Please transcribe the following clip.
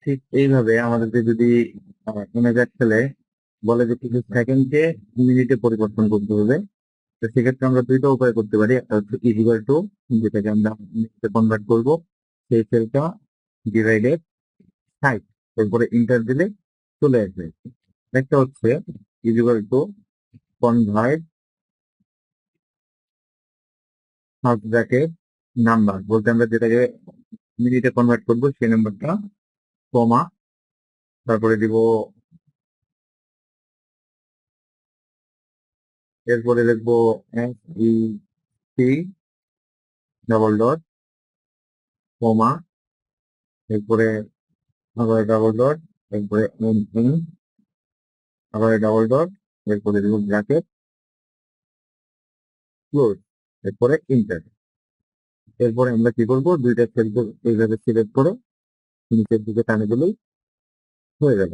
ঠিক এইভাবে আমাদেরকে যদি ইমেজ এক্সেলে বলে যে কিছু সেকেন্ডকে মিনিটে পরিবর্তন করতে হবে, তো সেক্ষেত্রে আমরা দুইটা উপায় করতে পারি। একটা হচ্ছে ইকুয়াল টু, যেটাকে আমরা মিনিটে কনভার্ট করব, সেই সেলটা ডিভাইডেড 60, এরপরে ইন্টার দিলে চলে আসবে। একটা হচ্ছে equal to convert first bracket number, বলতে আমরা যেটাকে মিনিটে কনভার্ট করবো সেই নাম্বারটা, কমা, তারপরে দিব, এরপরে লিখবো S E C double dot, comma, এরপরে আবার ডাবল ডট, এরপরে এম এন, আবার ডাবল ডট, এরপরে দিব ব্র্যাকেট ক্লোজ, এরপরে ইন্টার। এরপরে আমরা কি করবো, দুইটা সেল এইভাবে সিলেক্ট করে নিচের দিকে টানে দিলেই হয়ে গেল।